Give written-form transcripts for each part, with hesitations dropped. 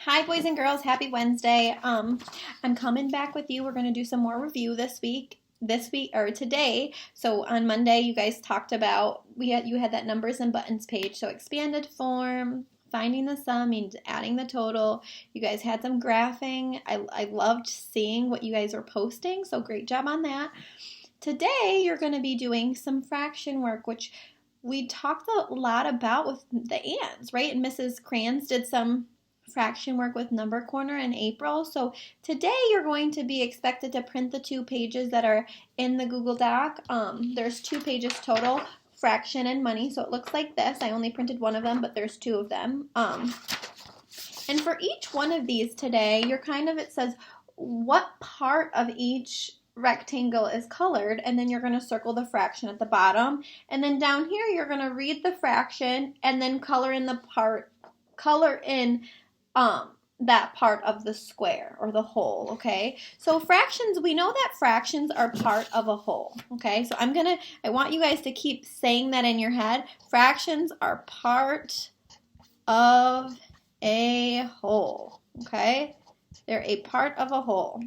Hi, boys and girls. Happy Wednesday. I'm coming back with you. We're going to do some more review this week or today. So on Monday, you guys talked about you had that numbers and buttons page. So expanded form, finding the sum means adding the total. You guys had some graphing. I loved seeing what you guys were posting. So great job on that. Today, you're going to be doing some fraction work, which we talked a lot about with the ands, right? And Mrs. Kranz did some fraction work with Number Corner in April. So today you're going to be expected to print the 2 pages that are in the Google Doc. There's 2 pages total, fraction and money. So it looks like this. I only printed one of them, but there's 2 of them. And for each one of these today, it says what part of each rectangle is colored, and then you're going to circle the fraction at the bottom. And then down here, you're going to read the fraction and then color in that part of the square or the whole, okay? So fractions, we know that fractions are part of a whole, okay? So I want you guys to keep saying that in your head. Fractions are part of a whole, okay? They're a part of a whole.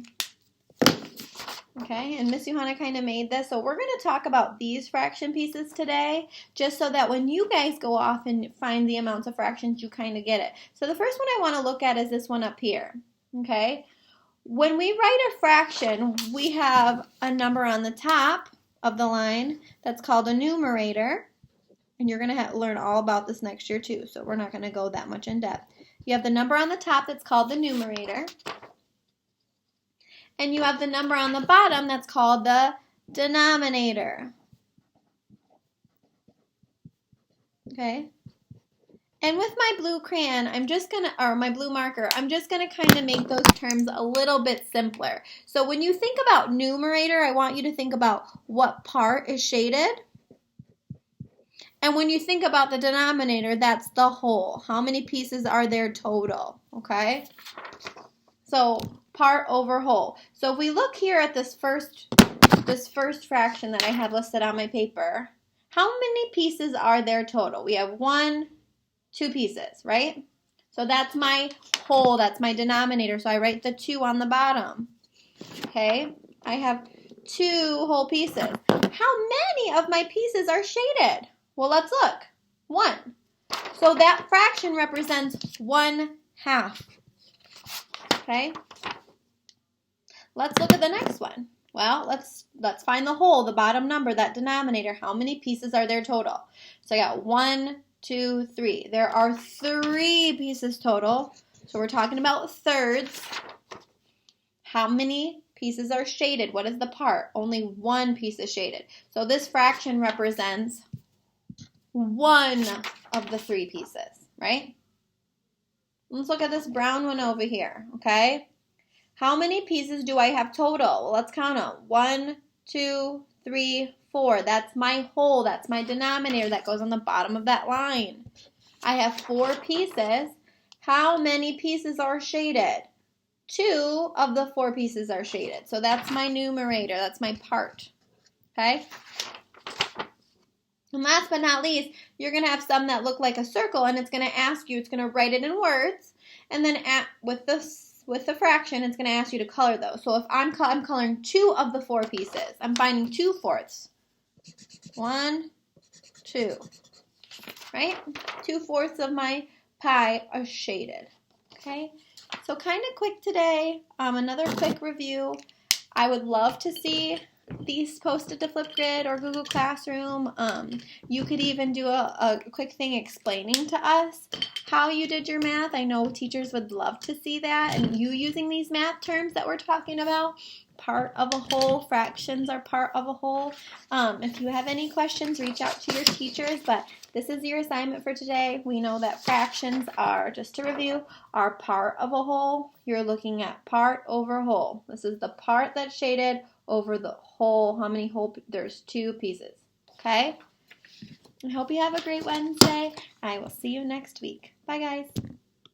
Okay, and Miss Johanna kind of made this. So we're going to talk about these fraction pieces today, just so that when you guys go off and find the amounts of fractions, you kind of get it. So the first one I want to look at is this one up here. Okay, when we write a fraction, we have a number on the top of the line that's called a numerator. And you're going to learn all about this next year too, so we're not going to go that much in depth. You have the number on the top that's called the numerator. And you have the number on the bottom that's called the denominator. Okay? And with my blue crayon, my blue marker, I'm just going to kind of make those terms a little bit simpler. So when you think about numerator, I want you to think about what part is shaded. And when you think about the denominator, that's the whole. How many pieces are there total? Okay? So part over whole. So if we look here at this first fraction that I have listed on my paper, how many pieces are there total? We have 1, 2 pieces, right? So that's my whole, that's my denominator. So I write the 2 on the bottom. Okay, I have 2 whole pieces. How many of my pieces are shaded? Well, let's look. 1. So that fraction represents 1/2. Okay. Let's look at the next one. Well, let's find the whole, the bottom number, that denominator. How many pieces are there total? So I got 1, 2, 3. There are 3 pieces total. So we're talking about thirds. How many pieces are shaded? What is the part? Only 1 piece is shaded. So this fraction represents 1 of the 3 pieces, right? Let's look at this brown one over here, okay? How many pieces do I have total? Well, let's count them. 1, 2, 3, 4. That's my whole. That's my denominator that goes on the bottom of that line. I have 4 pieces. How many pieces are shaded? 2 of the 4 pieces are shaded. So that's my numerator. That's my part, okay? And last but not least, you're going to have some that look like a circle, and it's going to ask you, it's going to write it in words, and then with the fraction, it's going to ask you to color those. So if I'm coloring 2 of the 4 pieces, I'm finding 2/4. 1, 2, right? 2/4 of my pie are shaded, okay? So kind of quick today, another quick review. I would love to see these posted to Flipgrid or Google Classroom. You could even do a quick thing explaining to us how you did your math. I know teachers would love to see that, and you using these math terms that we're talking about. Part of a whole, fractions are part of a whole. If you have any questions, reach out to your teachers, but this is your assignment for today. We know that fractions are, just to review, are part of a whole. You're looking at part over whole. This is the part that's shaded over the whole. How many whole? There's 2 pieces. Okay? I hope you have a great Wednesday. I will see you next week. Bye, guys.